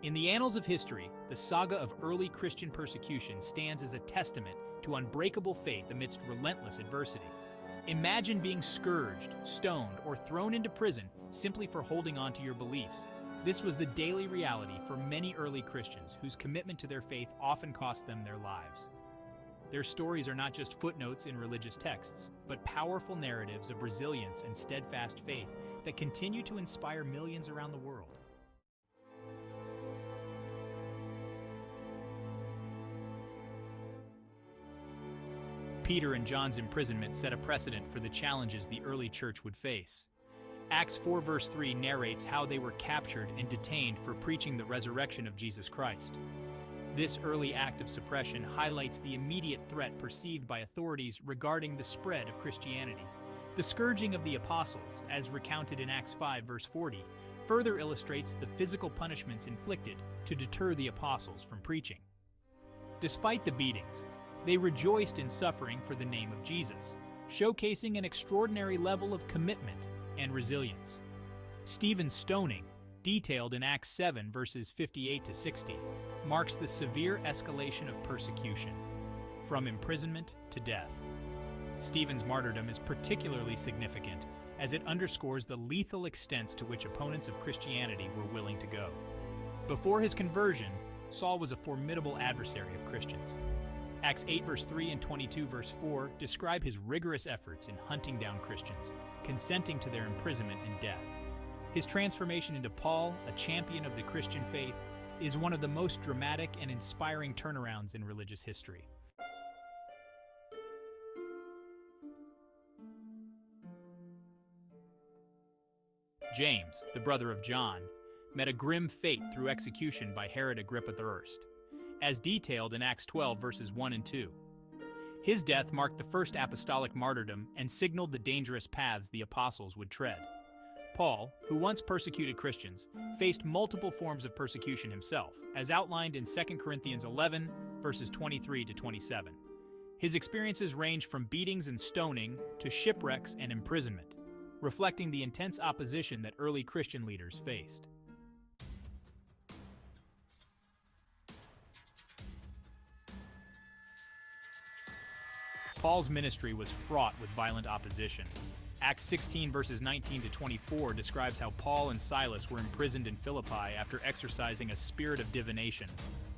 In the annals of history, the saga of early Christian persecution stands as a testament to unbreakable faith amidst relentless adversity. Imagine being scourged, stoned, or thrown into prison simply for holding on to your beliefs. This was the daily reality for many early Christians whose commitment to their faith often cost them their lives. Their stories are not just footnotes in religious texts, but powerful narratives of resilience and steadfast faith that continue to inspire millions around the world. Peter and John's imprisonment set a precedent for the challenges the early church would face. Acts 4 verse 3 narrates how they were captured and detained for preaching the resurrection of Jesus Christ. This early act of suppression highlights the immediate threat perceived by authorities regarding the spread of Christianity. The scourging of the apostles, as recounted in Acts 5 verse 40, further illustrates the physical punishments inflicted to deter the apostles from preaching. Despite the beatings, they rejoiced in suffering for the name of Jesus, showcasing an extraordinary level of commitment and resilience. Stephen's stoning, detailed in Acts 7 verses 58 to 60, marks the severe escalation of persecution, from imprisonment to death. Stephen's martyrdom is particularly significant as it underscores the lethal extents to which opponents of Christianity were willing to go. Before his conversion, Saul was a formidable adversary of Christians. Acts 8 verse 3 and 22 verse 4 describe his rigorous efforts in hunting down Christians, consenting to their imprisonment and death. His transformation into Paul, a champion of the Christian faith, is one of the most dramatic and inspiring turnarounds in religious history. James, the brother of John, met a grim fate through execution by Herod Agrippa I, as detailed in Acts 12 verses 1 and 2. His death marked the first apostolic martyrdom and signaled the dangerous paths the apostles would tread. Paul, who once persecuted Christians, faced multiple forms of persecution himself, as outlined in 2 Corinthians 11 verses 23 to 27. His experiences range from beatings and stoning to shipwrecks and imprisonment, reflecting the intense opposition that early Christian leaders faced. Paul's ministry was fraught with violent opposition. Acts 16 verses 19 to 24 describes how Paul and Silas were imprisoned in Philippi after exercising a spirit of divination,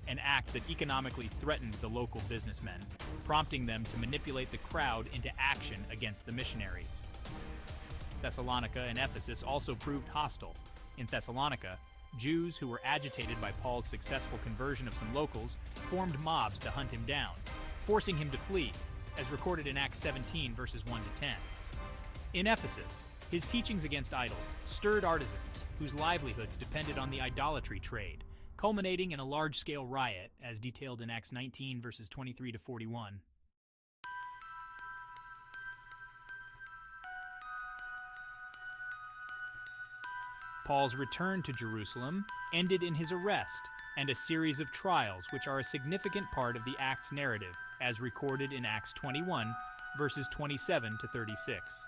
an act that economically threatened the local businessmen, prompting them to manipulate the crowd into action against the missionaries. Thessalonica and Ephesus also proved hostile. In Thessalonica, Jews who were agitated by Paul's successful conversion of some locals formed mobs to hunt him down, forcing him to flee, as recorded in Acts 17 verses 1 to 10. In Ephesus, his teachings against idols stirred artisans whose livelihoods depended on the idolatry trade, culminating in a large-scale riot, as detailed in Acts 19 verses 23 to 41. Paul's return to Jerusalem ended in his arrest and a series of trials which are a significant part of the Acts narrative, as recorded in Acts 21 verses 27 to 36.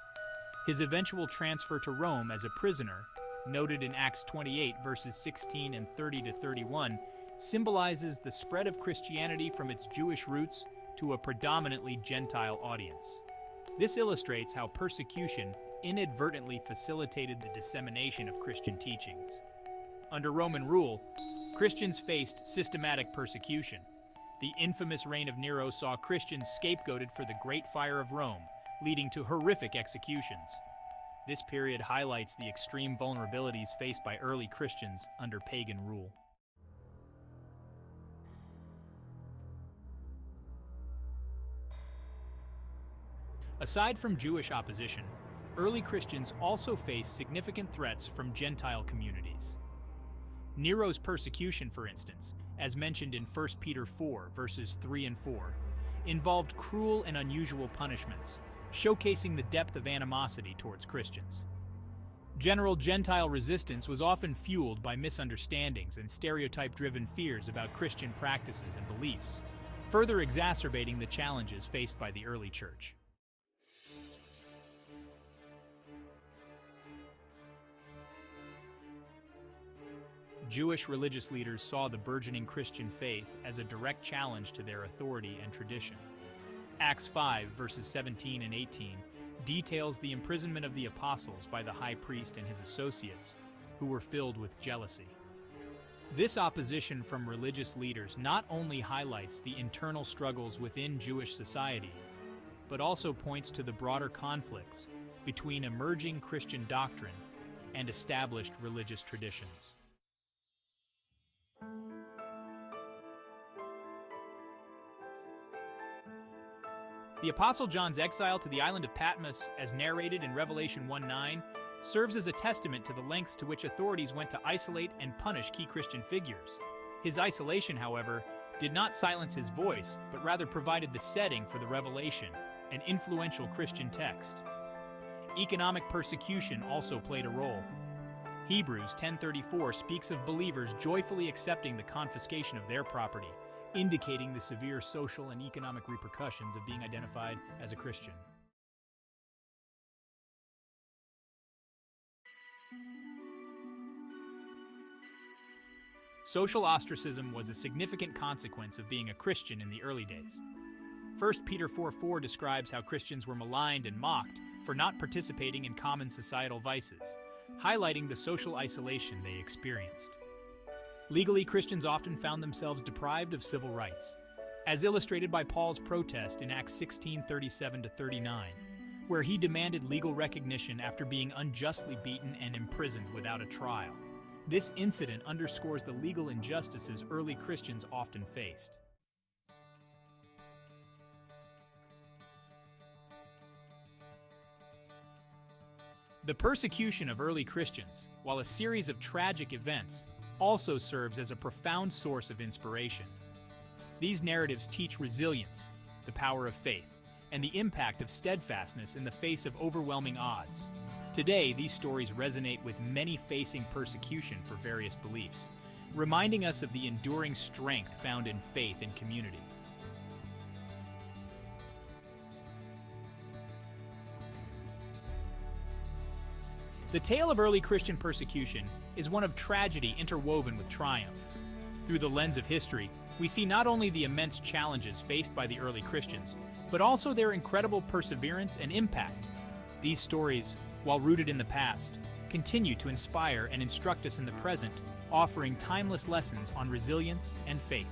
His eventual transfer to Rome as a prisoner, noted in Acts 28 verses 16 and 30 to 31, symbolizes the spread of Christianity from its Jewish roots to a predominantly Gentile audience. This illustrates how persecution inadvertently facilitated the dissemination of Christian teachings. Under Roman rule, Christians faced systematic persecution. The infamous reign of Nero saw Christians scapegoated for the Great Fire of Rome, leading to horrific executions. This period highlights the extreme vulnerabilities faced by early Christians under pagan rule. Aside from Jewish opposition, early Christians also faced significant threats from Gentile communities. Nero's persecution, for instance, as mentioned in 1 Peter 4 verses 3 and 4, involved cruel and unusual punishments, showcasing the depth of animosity towards Christians. General Gentile resistance was often fueled by misunderstandings and stereotype-driven fears about Christian practices and beliefs, further exacerbating the challenges faced by the early church. Jewish religious leaders saw the burgeoning Christian faith as a direct challenge to their authority and tradition. Acts 5, verses 17 and 18, details the imprisonment of the apostles by the high priest and his associates, who were filled with jealousy. This opposition from religious leaders not only highlights the internal struggles within Jewish society, but also points to the broader conflicts between emerging Christian doctrine and established religious traditions. The Apostle John's exile to the island of Patmos, as narrated in Revelation 1:9, serves as a testament to the lengths to which authorities went to isolate and punish key Christian figures. His isolation, however, did not silence his voice, but rather provided the setting for the revelation, an influential Christian text. Economic persecution also played a role. Hebrews 10:34 speaks of believers joyfully accepting the confiscation of their property, indicating the severe social and economic repercussions of being identified as a Christian. Social ostracism was a significant consequence of being a Christian in the early days. 1 Peter 4:4 describes how Christians were maligned and mocked for not participating in common societal vices, highlighting the social isolation they experienced. Legally, Christians often found themselves deprived of civil rights, as illustrated by Paul's protest in Acts 16:37-39, where he demanded legal recognition after being unjustly beaten and imprisoned without a trial. This incident underscores the legal injustices early Christians often faced. The persecution of early Christians, while a series of tragic events, also serves as a profound source of inspiration. These narratives teach resilience, the power of faith, and the impact of steadfastness in the face of overwhelming odds. Today, these stories resonate with many facing persecution for various beliefs, reminding us of the enduring strength found in faith and community. The tale of early Christian persecution is one of tragedy interwoven with triumph. Through the lens of history, we see not only the immense challenges faced by the early Christians, but also their incredible perseverance and impact. These stories, while rooted in the past, continue to inspire and instruct us in the present, offering timeless lessons on resilience and faith.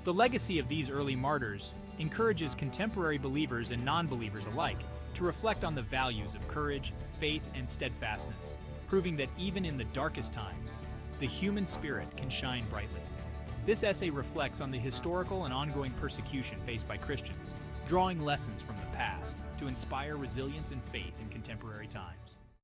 The legacy of these early martyrs encourages contemporary believers and non-believers alike to reflect on the values of courage, faith, and steadfastness, proving that even in the darkest times, the human spirit can shine brightly. This essay reflects on the historical and ongoing persecution faced by Christians, drawing lessons from the past to inspire resilience and faith in contemporary times.